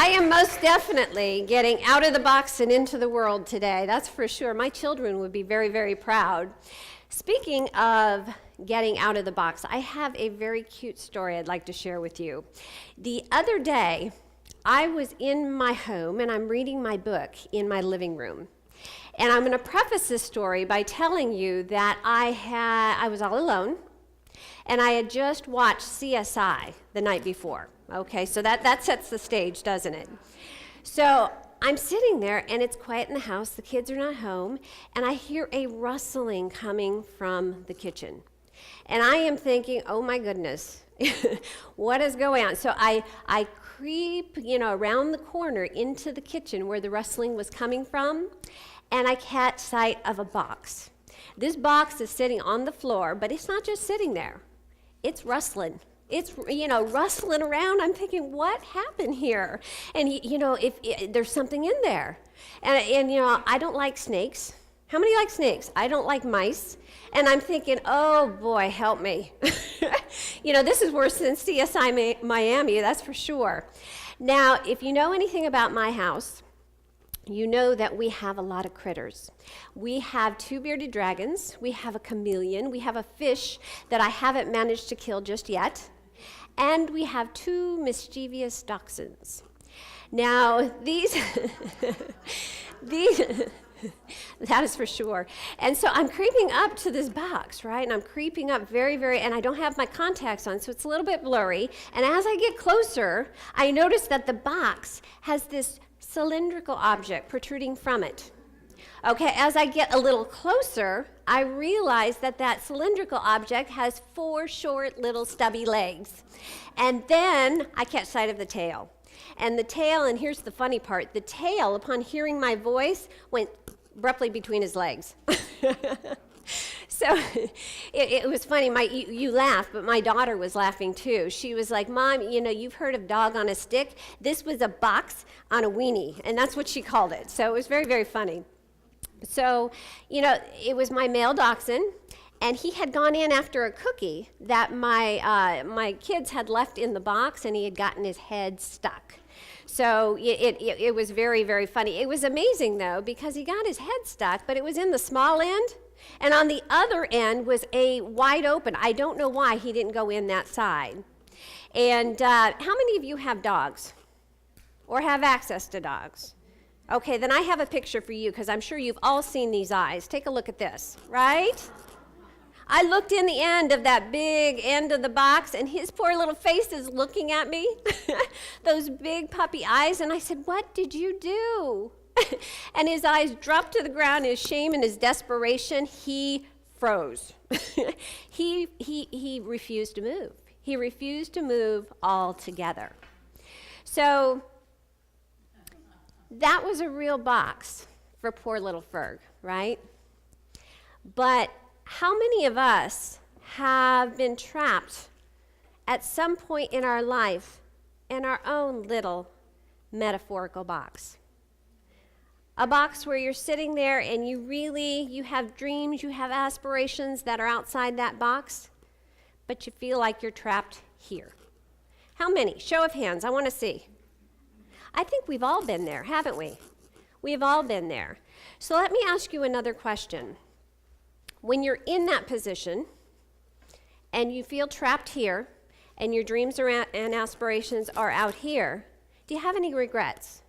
I am most definitely getting out of the box and into the world today. That's for sure. My children would be very, very proud. Speaking of getting out of the box, I have a very cute story I'd like to share with you. The other day, I was in my home and I'm reading my book in my living room. And I'm going to preface this story by telling you that I was all alone and I had just watched CSI the night before. Okay, so that sets the stage, doesn't it? So I'm sitting there and it's quiet in the house, the kids are not home, and I hear a rustling coming from the kitchen. And I am thinking, oh my goodness, what is going on? So I creep, around the corner into the kitchen where the rustling was coming from, and I catch sight of a box. This box is sitting on the floor, but it's not just sitting there. It's rustling. It's, rustling around. I'm thinking, what happened here? And, if there's something in there. And I don't like snakes. How many like snakes? I don't like mice. And I'm thinking, oh, boy, help me. This is worse than CSI Miami, that's for sure. Now, if you know anything about my house, you know that we have a lot of critters. We have 2 bearded dragons, we have a chameleon, we have a fish that I haven't managed to kill just yet, and we have 2 mischievous dachshunds. Now, these, that is for sure. And so I'm creeping up to this box, right? And I'm creeping up very, and I don't have my contacts on, so it's a little bit blurry. And as I get closer, I notice that the box has this cylindrical object protruding from it. Okay, as I get a little closer, I realize that cylindrical object has 4 short little stubby legs. And then I catch sight of the tail. And the tail, and here's the funny part, the tail, upon hearing my voice, went abruptly between his legs. So it was funny. You laugh, but my daughter was laughing too. She was like, Mom, you've heard of dog on a stick. This was a box on a weenie, and that's what she called it. So it was very, very funny. So, it was my male dachshund, and he had gone in after a cookie that my kids had left in the box, and he had gotten his head stuck. So it was very, very funny. It was amazing, though, because he got his head stuck, but it was in the small end. And on the other end was a wide open. I don't know why he didn't go in that side. And how many of you have dogs or have access to dogs? Okay, then I have a picture for you because I'm sure you've all seen these eyes. Take a look at this, right? I looked in the end of that big end of the box, and his poor little face is looking at me, those big puppy eyes, and I said, what did you do? And his eyes dropped to the ground in his shame and his desperation. He froze. He refused to move. He refused to move altogether. So that was a real box for poor little Ferg, right? But how many of us have been trapped at some point in our life in our own little metaphorical box? A box where you're sitting there and you have dreams, you have aspirations that are outside that box, but you feel like you're trapped here. How many? Show of hands, I want to see. I think we've all been there, haven't we? We've all been there. So let me ask you another question. When you're in that position and you feel trapped here and your dreams and aspirations are out here, do you have any regrets?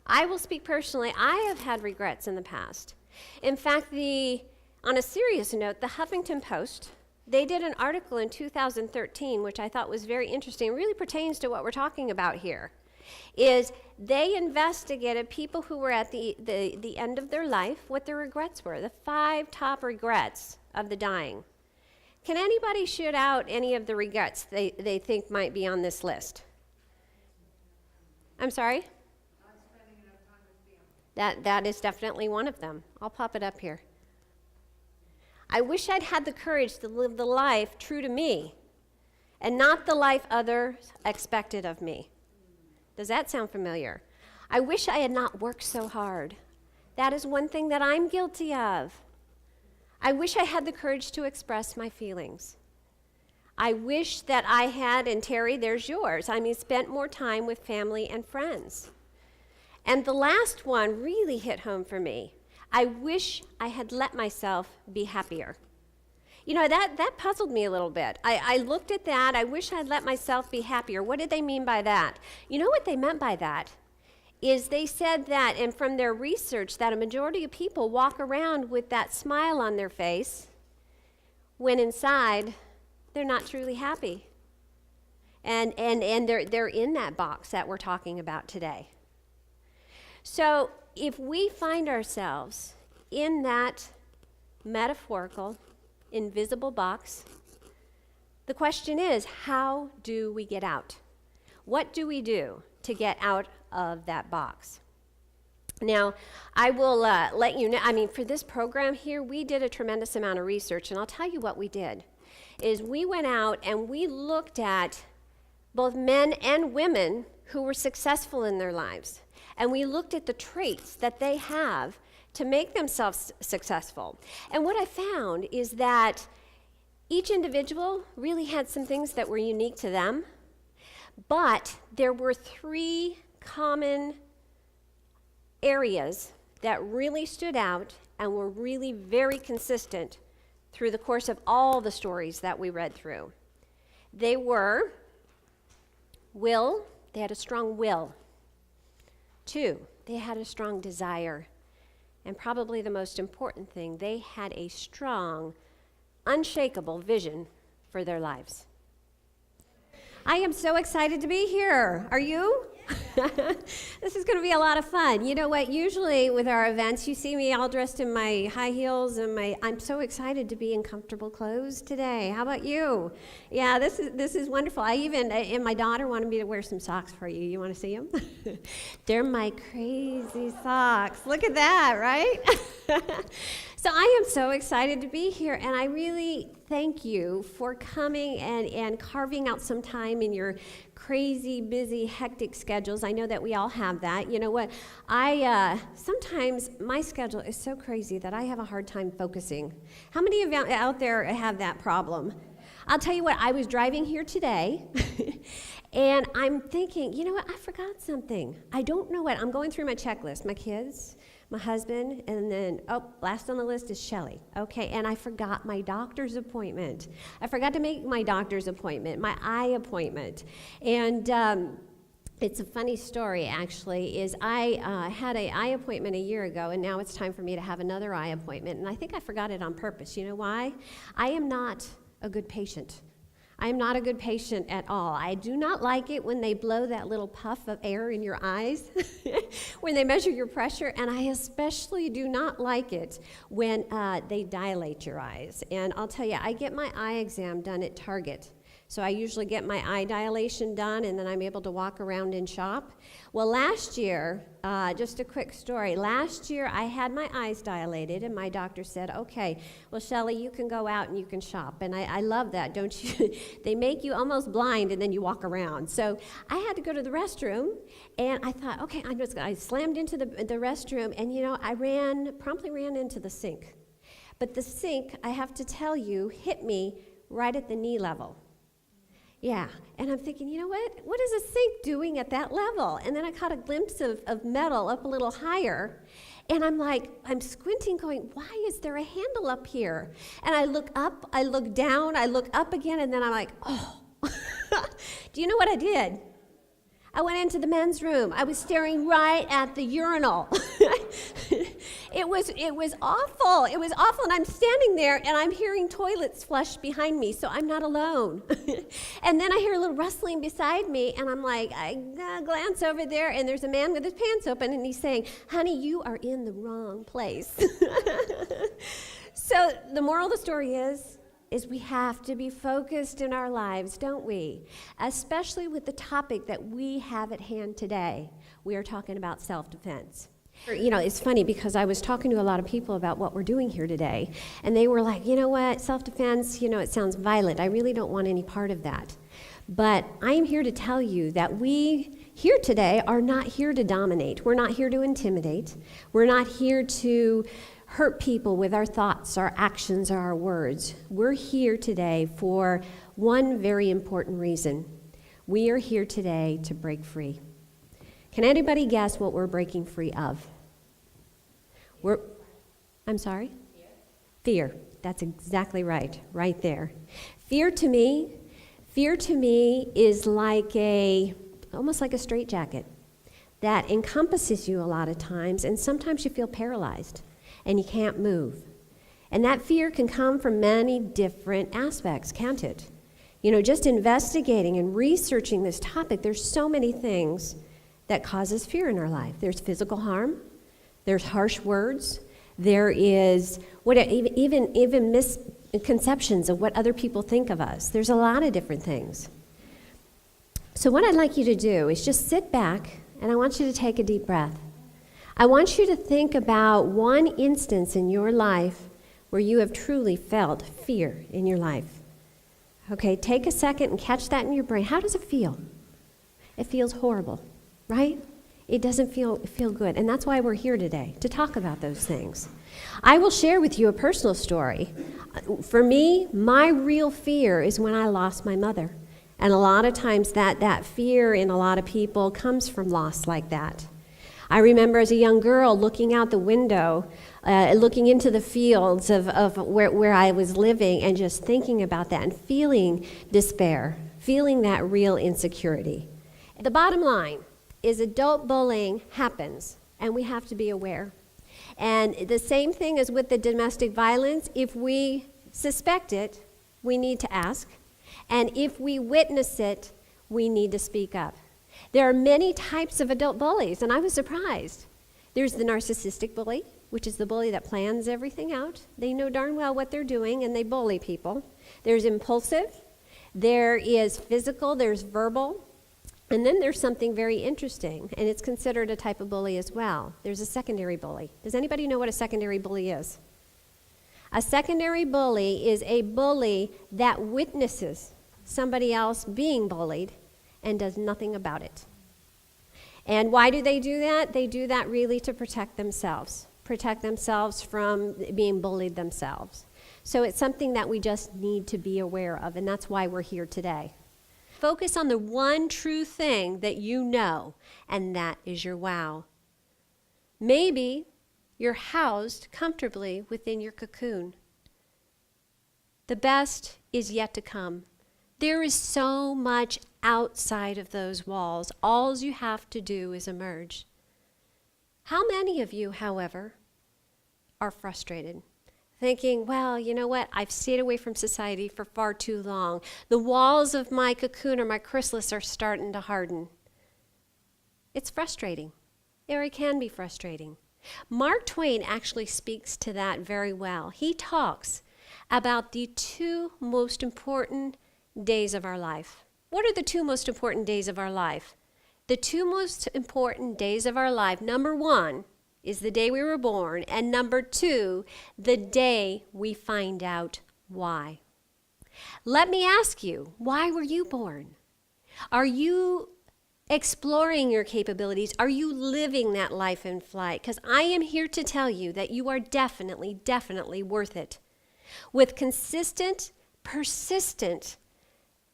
I will speak personally. I have had regrets in the past. In fact, on a serious note, the Huffington Post, they did an article in 2013, which I thought was very interesting. It really pertains to what we're talking about here. Is they investigated people who were at the end of their life, what their regrets were, the 5 top regrets of the dying. Can anybody shoot out any of the regrets they think might be on this list? I'm sorry? That is definitely one of them. I'll pop it up here. I wish I'd had the courage to live the life true to me and not the life others expected of me. Does that sound familiar? I wish I had not worked so hard. That is one thing that I'm guilty of. I wish I had the courage to express my feelings. I wish that I had, and Terry, there's yours. I mean, spent more time with family and friends. And the last one really hit home for me. I wish I had let myself be happier. You know, that puzzled me a little bit. I looked at that. I wish I'd let myself be happier. What did they mean by that? You know what they meant by that? Is they said that, and from their research, that a majority of people walk around with that smile on their face when inside they're not truly happy. And they're in that box that we're talking about today. So if we find ourselves in that metaphorical, invisible box, the question is, how do we get out? What do we do to get out of that box? Now, I will let you know, I mean, for this program here, we did a tremendous amount of research, and I'll tell you what we did, is we went out and we looked at both men and women who were successful in their lives, and we looked at the traits that they have to make themselves successful. And what I found is that each individual really had some things that were unique to them, but there were 3 common areas that really stood out and were really very consistent through the course of all the stories that we read through. They were will, they had a strong will. 2, they had a strong desire. And probably the most important thing, they had a strong, unshakable vision for their lives. I am so excited to be here. Are you? This is going to be a lot of fun. You know what? Usually with our events, you see me all dressed in my high heels and I'm so excited to be in comfortable clothes today. How about you? Yeah, this is wonderful. And my daughter wanted me to wear some socks for you. You want to see them? They're my crazy socks. Look at that, right? So I am so excited to be here, and I really thank you for coming and carving out some time in your crazy, busy, hectic schedules. I know that we all have that. You know what? Sometimes my schedule is so crazy that I have a hard time focusing. How many of you out there have that problem? I'll tell you what, I was driving here today, and I'm thinking, you know what, I forgot something. I don't know what. I'm going through my checklist, my kids, my husband, and then, last on the list is Shelley. Okay, and I forgot my doctor's appointment. I forgot to make my doctor's appointment, my eye appointment. And it's a funny story, actually, is I had an eye appointment a year ago, and now it's time for me to have another eye appointment. And I think I forgot it on purpose. You know why? I am not a good patient. I am not a good patient at all. I do not like it when they blow that little puff of air in your eyes, when they measure your pressure, and I especially do not like it when they dilate your eyes. And I'll tell you, I get my eye exam done at Target. So I usually get my eye dilation done, and then I'm able to walk around and shop. Well, last year, just a quick story. Last year, I had my eyes dilated, and my doctor said, okay, well, Shelley, you can go out and you can shop. And I love that, don't you? They make you almost blind, and then you walk around. So I had to go to the restroom, and I thought, okay, I slammed into the restroom, and, you know, I promptly ran into the sink. But the sink, I have to tell you, hit me right at the knee level. Yeah, and I'm thinking, you know what is a sink doing at that level? And then I caught a glimpse of metal up a little higher, and I'm squinting going, why is there a handle up here? And I look up, I look down, I look up again, and then I'm like, oh. Do you know what I did? I went into the men's room. I was staring right at the urinal. It was awful. It was awful, and I'm standing there, and I'm hearing toilets flush behind me, so I'm not alone. And then I hear a little rustling beside me, and I'm like, I glance over there, and there's a man with his pants open, and he's saying, honey, you are in the wrong place. So the moral of the story is we have to be focused in our lives, don't we? Especially with the topic that we have at hand today. We are talking about self-defense. You know, it's funny because I was talking to a lot of people about what we're doing here today, and they were like, you know what, self-defense, you know, it sounds violent. I really don't want any part of that. But I am here to tell you that we here today are not here to dominate. We're not here to intimidate. We're not here to hurt people with our thoughts, our actions, or our words. We're here today for one very important reason. We are here today to break free. Can anybody guess what we're breaking free of? I'm sorry? Fear. That's exactly right there. Fear to me is almost like a straitjacket that encompasses you a lot of times, and sometimes you feel paralyzed and you can't move. And that fear can come from many different aspects, can't it? Just investigating and researching this topic, there's so many things that causes fear in our life. There's physical harm, there's harsh words, there is even misconceptions of what other people think of us. There's a lot of different things. So what I'd like you to do is just sit back, and I want you to take a deep breath. I want you to think about one instance in your life where you have truly felt fear in your life. Okay, take a second and catch that in your brain. How does it feel? It feels horrible, right? It doesn't feel good, and that's why we're here today, to talk about those things. I will share with you a personal story. For me, my real fear is when I lost my mother. And a lot of times that fear in a lot of people comes from loss like that. I remember as a young girl looking out the window, looking into the fields of where I was living and just thinking about that and feeling despair, feeling that real insecurity. The bottom line is adult bullying happens, and we have to be aware. And the same thing as with the domestic violence, if we suspect it, we need to ask. And if we witness it, we need to speak up. There are many types of adult bullies, and I was surprised. There's the narcissistic bully, which is the bully that plans everything out. They know darn well what they're doing, and they bully people. There's impulsive. There is physical. There's verbal. And then there's something very interesting, and it's considered a type of bully as well. There's a secondary bully. Does anybody know what a secondary bully is? A secondary bully is a bully that witnesses somebody else being bullied and does nothing about it. And why do they do that? They do that really to protect themselves from being bullied themselves. So it's something that we just need to be aware of, and that's why we're here today. Focus on the one true thing that you know, and that is your wow. Maybe you're housed comfortably within your cocoon. The best is yet to come. There is so much outside of those walls. All you have to do is emerge. How many of you, however, are frustrated? Thinking, well, you know what? I've stayed away from society for far too long. The walls of my cocoon or my chrysalis are starting to harden. It's frustrating. It can be frustrating. Mark Twain actually speaks to that very well. He talks about the two most important days of our life. What are the two most important days of our life? The two most important days of our life, number one, is the day we were born, and number two, the day we find out why. Let me ask you, why were you born? Are you exploring your capabilities? Are you living that life in flight? Because I am here to tell you that you are definitely worth it. With consistent, persistent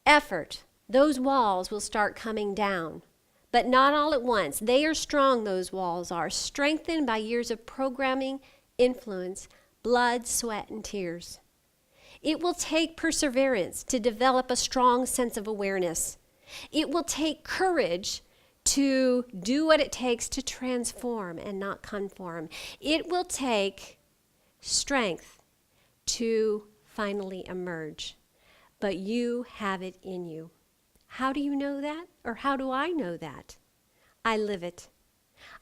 effort, those walls will start coming down. But not all at once. They are strong, those walls are, strengthened by years of programming, influence, blood, sweat, and tears. It will take perseverance to develop a strong sense of awareness. It will take courage to do what it takes to transform and not conform. It will take strength to finally emerge. But you have it in you. How do you know that? Or how do I know that? I live it.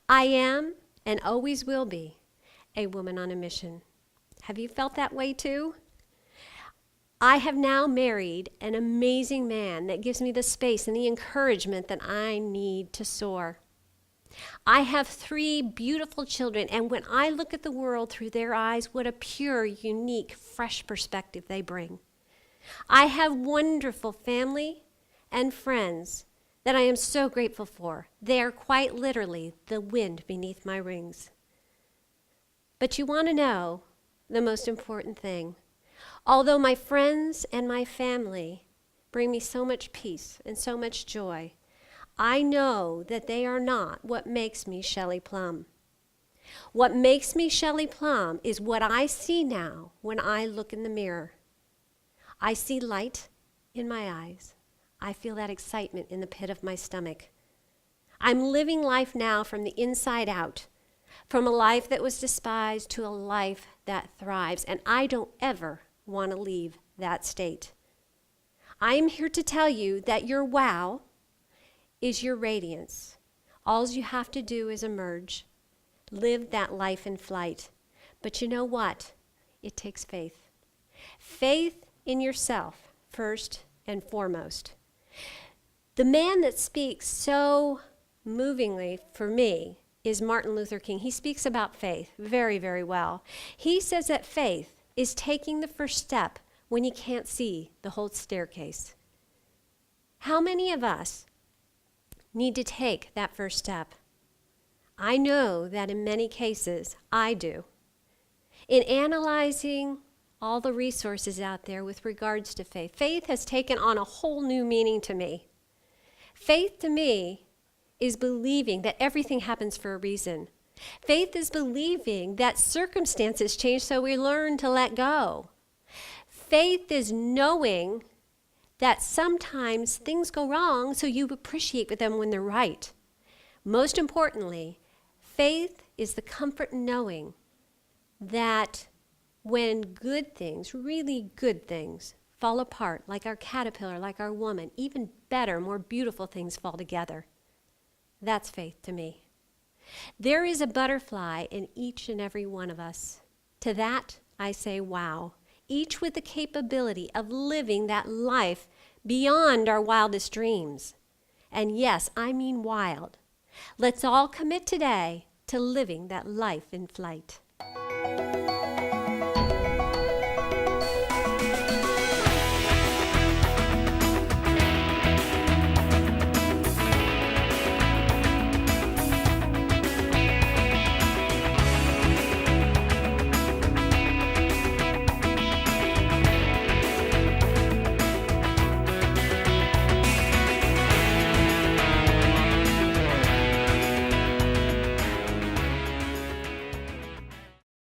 I am, and always will be, a woman on a mission. Have you felt that way too? I have now married an amazing man that gives me the space and the encouragement that I need to soar. I have 3 beautiful children, and when I look at the world through their eyes, what a pure, unique, fresh perspective they bring. I have wonderful family and friends that I am so grateful for. They are quite literally the wind beneath my wings. But you want to know the most important thing. Although my friends and my family bring me so much peace and so much joy, I know that they are not what makes me Shelley Plumb. What makes me Shelley Plumb is what I see now when I look in the mirror. I see light in my eyes. I feel that excitement in the pit of my stomach. I'm living life now from the inside out, from a life that was despised to a life that thrives, and I don't ever want to leave that state. I am here to tell you that your wow is your radiance. All you have to do is emerge. Live that life in flight. But you know what? It takes faith. Faith in yourself, first and foremost. The man that speaks so movingly for me is Martin Luther King. He speaks about faith very, very well. He says that faith is taking the first step when you can't see the whole staircase. How many of us need to take that first step? I know that in many cases, I do. In analyzing all the resources out there with regards to faith, faith has taken on a whole new meaning to me. Faith to me is believing that everything happens for a reason. Faith is believing that circumstances change so we learn to let go. Faith is knowing that sometimes things go wrong so you appreciate them when they're right. Most importantly, faith is the comfort in knowing that when good things, really good things, fall apart, like our caterpillar, like our woman, even better, more beautiful things fall together. That's faith to me. There is a butterfly in each and every one of us. To that, I say, wow. Each with the capability of living that life beyond our wildest dreams. And yes, I mean wild. Let's all commit today to living that life in flight.